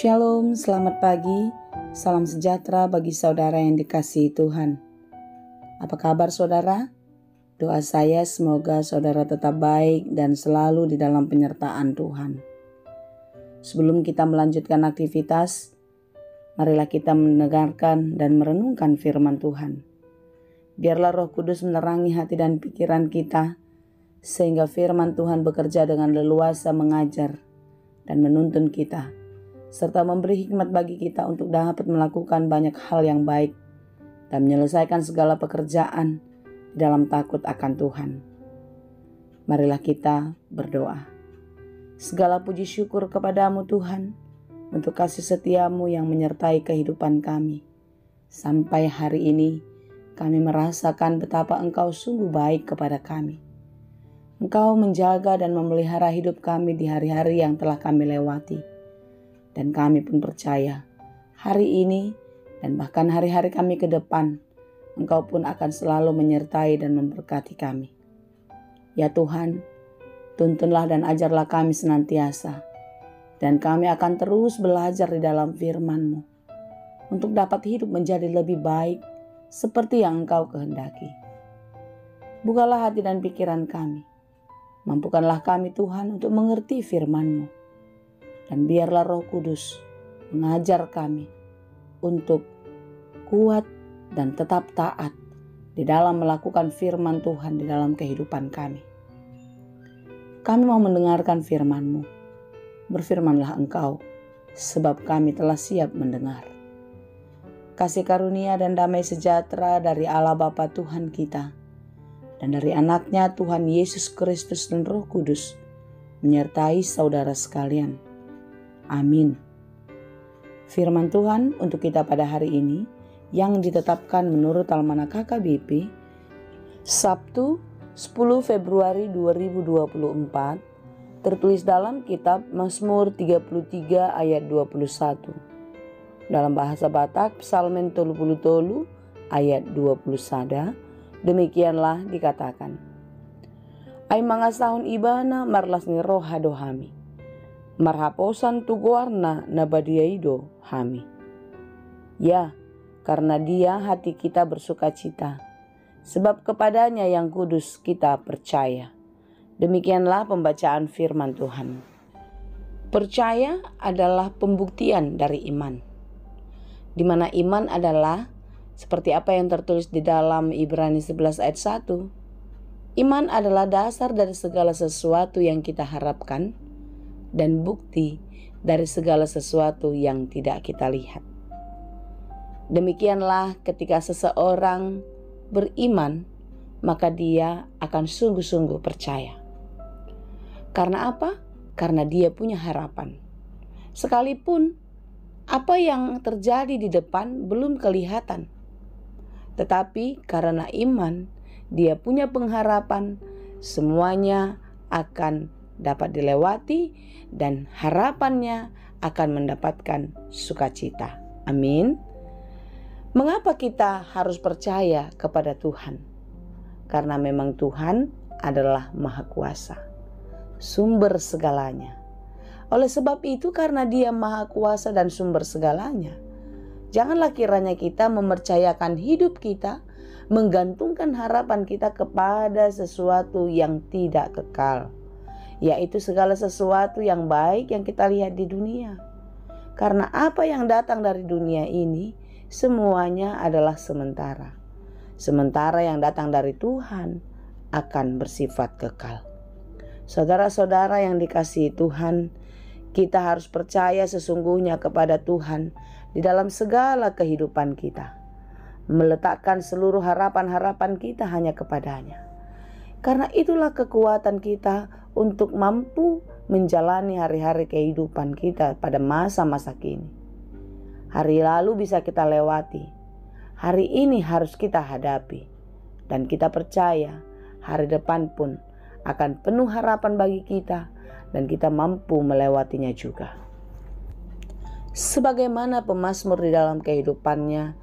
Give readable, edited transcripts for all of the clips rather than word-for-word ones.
Shalom, selamat pagi, salam sejahtera bagi saudara yang dikasihi Tuhan. Apa kabar saudara? Doa saya semoga saudara tetap baik dan selalu di dalam penyertaan Tuhan. Sebelum kita melanjutkan aktivitas, marilah kita mendengarkan dan merenungkan firman Tuhan. Biarlah Roh Kudus menerangi hati dan pikiran kita, sehingga firman Tuhan bekerja dengan leluasa mengajar dan menuntun kita, serta memberi hikmat bagi kita untuk dapat melakukan banyak hal yang baik dan menyelesaikan segala pekerjaan di dalam takut akan Tuhan. Marilah kita berdoa. Segala puji syukur kepadamu Tuhan, untuk kasih setiamu yang menyertai kehidupan kami. Sampai hari ini kami merasakan betapa Engkau sungguh baik kepada kami. Engkau menjaga dan memelihara hidup kami di hari-hari yang telah kami lewati. Dan kami pun percaya hari ini dan bahkan hari-hari kami ke depan, Engkau pun akan selalu menyertai dan memberkati kami. Ya Tuhan, tuntunlah dan ajarlah kami senantiasa, dan kami akan terus belajar di dalam firman-Mu untuk dapat hidup menjadi lebih baik seperti yang Engkau kehendaki. Bukalah hati dan pikiran kami, mampukanlah kami Tuhan untuk mengerti firman-Mu. Dan biarlah Roh Kudus mengajar kami untuk kuat dan tetap taat di dalam melakukan firman Tuhan di dalam kehidupan kami. Kami mau mendengarkan firman-Mu. Berfirmanlah Engkau, sebab kami telah siap mendengar. Kasih karunia dan damai sejahtera dari Allah Bapa Tuhan kita, dan dari anaknya Tuhan Yesus Kristus dan Roh Kudus, menyertai saudara sekalian. Amin. Firman Tuhan untuk kita pada hari ini yang ditetapkan menurut Almanak KKBP Sabtu 10 Februari 2024 tertulis dalam kitab Mazmur 33 ayat 21. Dalam bahasa Batak Psalmen 30 ayat 20 sada, demikianlah dikatakan. Ai mangasahun ibana marlasni roha dohami. Marhaposan tuguarna nabadiaido hami. Ya, karena dia hati kita bersuka cita, sebab kepadanya yang kudus kita percaya. Demikianlah pembacaan firman Tuhan. Percaya adalah pembuktian dari iman, di mana iman adalah seperti apa yang tertulis di dalam Ibrani 11 ayat 1. Iman adalah dasar dari segala sesuatu yang kita harapkan, dan bukti dari segala sesuatu yang tidak kita lihat. Demikianlah ketika seseorang beriman, maka dia akan sungguh-sungguh percaya. Karena apa? Karena dia punya harapan. Sekalipun apa yang terjadi di depan belum kelihatan. Tetapi karena iman, dia punya pengharapan, semuanya akan dapat dilewati dan harapannya akan mendapatkan sukacita. Amin. Mengapa kita harus percaya kepada Tuhan? Karena memang Tuhan adalah Maha Kuasa, sumber segalanya. Oleh sebab itu, karena Dia Maha Kuasa dan sumber segalanya, janganlah kiranya kita mempercayakan hidup kita, menggantungkan harapan kita kepada sesuatu yang tidak kekal, yaitu segala sesuatu yang baik yang kita lihat di dunia. Karena apa yang datang dari dunia ini, semuanya adalah sementara. Sementara yang datang dari Tuhan akan bersifat kekal. Saudara-saudara yang dikasihi Tuhan, kita harus percaya sesungguhnya kepada Tuhan di dalam segala kehidupan kita. Meletakkan seluruh harapan-harapan kita hanya kepadanya. Karena itulah kekuatan kita untuk mampu menjalani hari-hari kehidupan kita pada masa-masa kini. Hari lalu bisa kita lewati, hari ini harus kita hadapi, dan kita percaya hari depan pun akan penuh harapan bagi kita dan kita mampu melewatinya juga. Sebagaimana pemazmur di dalam kehidupannya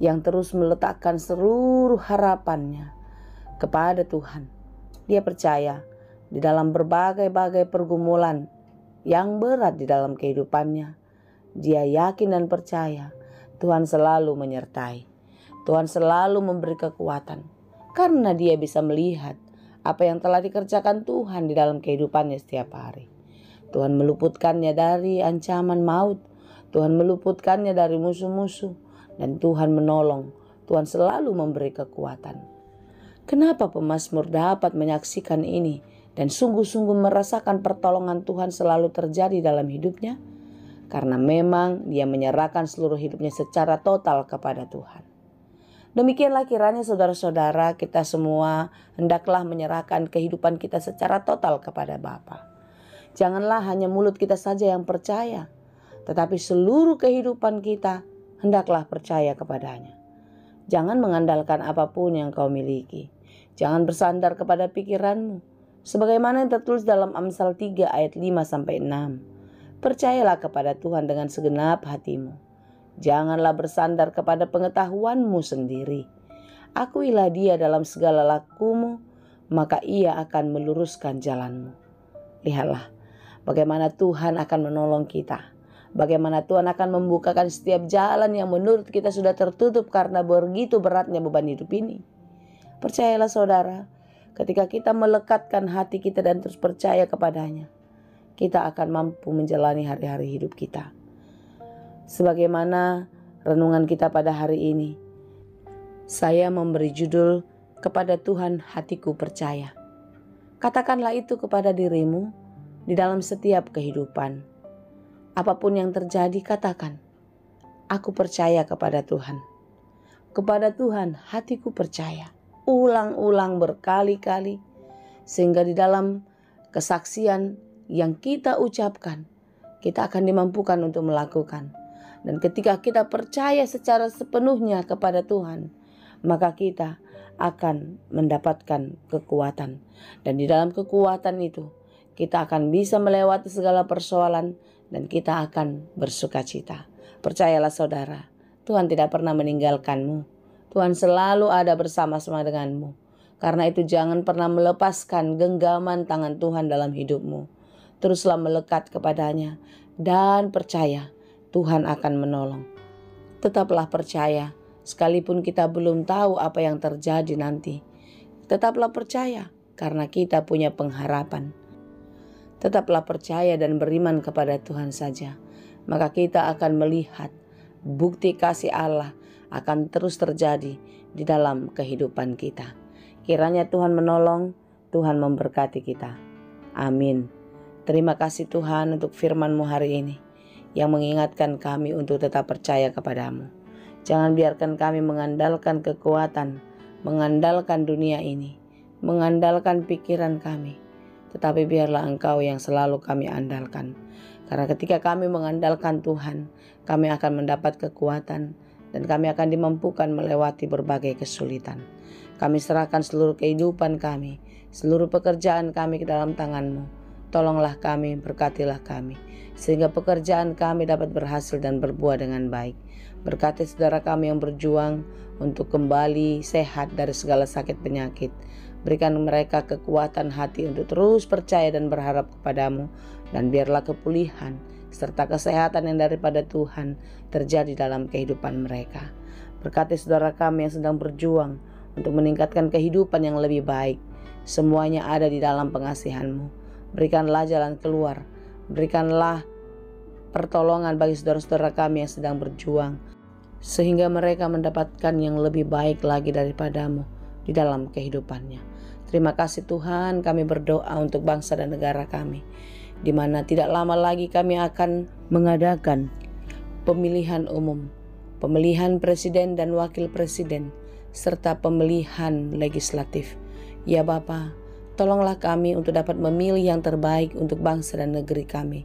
yang terus meletakkan seluruh harapannya kepada Tuhan. Dia percaya di dalam berbagai-bagai pergumulan yang berat di dalam kehidupannya, dia yakin dan percaya Tuhan selalu menyertai. Tuhan selalu memberi kekuatan karena dia bisa melihat apa yang telah dikerjakan Tuhan di dalam kehidupannya setiap hari. Tuhan meluputkannya dari ancaman maut. Tuhan meluputkannya dari musuh-musuh. Dan Tuhan menolong. Tuhan selalu memberi kekuatan. Kenapa pemazmur dapat menyaksikan ini dan sungguh-sungguh merasakan pertolongan Tuhan selalu terjadi dalam hidupnya? Karena memang dia menyerahkan seluruh hidupnya secara total kepada Tuhan. Demikianlah kiranya saudara-saudara, kita semua hendaklah menyerahkan kehidupan kita secara total kepada Bapa. Janganlah hanya mulut kita saja yang percaya, tetapi seluruh kehidupan kita hendaklah percaya kepadanya. Jangan mengandalkan apapun yang kau miliki. Jangan bersandar kepada pikiranmu. Sebagaimana yang tertulis dalam Amsal 3 ayat 5-6. Percayalah kepada Tuhan dengan segenap hatimu. Janganlah bersandar kepada pengetahuanmu sendiri. Akuilah Dia dalam segala lakumu, maka Ia akan meluruskan jalanmu. Lihatlah bagaimana Tuhan akan menolong kita. Bagaimana Tuhan akan membukakan setiap jalan yang menurut kita sudah tertutup karena begitu beratnya beban hidup ini. Percayalah saudara, ketika kita melekatkan hati kita dan terus percaya kepadanya, kita akan mampu menjalani hari-hari hidup kita. Sebagaimana renungan kita pada hari ini, saya memberi judul kepada Tuhan hatiku percaya. Katakanlah itu kepada dirimu di dalam setiap kehidupan. Apapun yang terjadi, katakan, aku percaya kepada Tuhan. Kepada Tuhan hatiku percaya. Ulang-ulang berkali-kali, sehingga di dalam kesaksian yang kita ucapkan, kita akan dimampukan untuk melakukan. Dan ketika kita percaya secara sepenuhnya kepada Tuhan, maka kita akan mendapatkan kekuatan. Dan di dalam kekuatan itu, kita akan bisa melewati segala persoalan dan kita akan bersukacita. Percayalah saudara, Tuhan tidak pernah meninggalkanmu. Tuhan selalu ada bersama-sama denganmu. Karena itu jangan pernah melepaskan genggaman tangan Tuhan dalam hidupmu. Teruslah melekat kepadanya dan percaya Tuhan akan menolong. Tetaplah percaya sekalipun kita belum tahu apa yang terjadi nanti. Tetaplah percaya karena kita punya pengharapan. Tetaplah percaya dan beriman kepada Tuhan saja. Maka kita akan melihat bukti kasih Allah akan terus terjadi di dalam kehidupan kita. Kiranya Tuhan menolong, Tuhan memberkati kita. Amin. Terima kasih Tuhan untuk firman-Mu hari ini yang mengingatkan kami untuk tetap percaya kepadamu. Jangan biarkan kami mengandalkan kekuatan, mengandalkan dunia ini, mengandalkan pikiran kami. Tetapi biarlah Engkau yang selalu kami andalkan. Karena ketika kami mengandalkan Tuhan, kami akan mendapat kekuatan dan kami akan dimampukan melewati berbagai kesulitan. Kami serahkan seluruh kehidupan kami, seluruh pekerjaan kami ke dalam tangan-Mu. Tolonglah kami, berkatilah kami, sehingga pekerjaan kami dapat berhasil dan berbuah dengan baik. Berkati saudara kami yang berjuang untuk kembali sehat dari segala sakit penyakit. Berikan mereka kekuatan hati untuk terus percaya dan berharap kepadamu. Dan biarlah kepulihan serta kesehatan yang daripada Tuhan terjadi dalam kehidupan mereka. Berkati saudara kami yang sedang berjuang untuk meningkatkan kehidupan yang lebih baik. Semuanya ada di dalam pengasihan-Mu. Berikanlah jalan keluar, berikanlah pertolongan bagi saudara-saudara kami yang sedang berjuang, sehingga mereka mendapatkan yang lebih baik lagi daripadamu di dalam kehidupannya. Terima kasih Tuhan, kami berdoa untuk bangsa dan negara kami, di mana tidak lama lagi kami akan mengadakan pemilihan umum, pemilihan presiden dan wakil presiden, serta pemilihan legislatif. Ya Bapa, tolonglah kami untuk dapat memilih yang terbaik untuk bangsa dan negeri kami.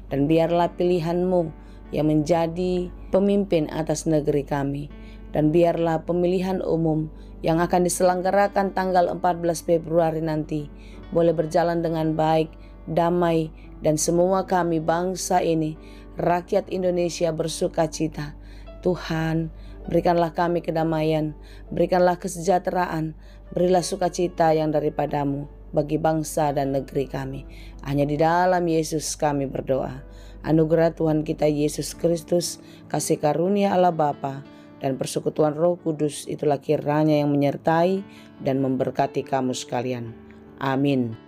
Dan biarlah pilihan-Mu yang menjadi pemimpin atas negeri kami. Dan biarlah pemilihan umum yang akan diselenggarakan tanggal 14 Februari nanti boleh berjalan dengan baik, damai, dan semua kami bangsa ini, rakyat Indonesia bersukacita. Tuhan, berikanlah kami kedamaian, berikanlah kesejahteraan, berilah sukacita yang daripada-Mu. bagi bangsa dan negeri kami. Hanya di dalam Yesus kami berdoa. Anugerah Tuhan kita Yesus Kristus, kasih karunia Allah Bapa, dan persekutuan Roh Kudus itulah kiranya yang menyertai dan memberkati kamu sekalian. Amin.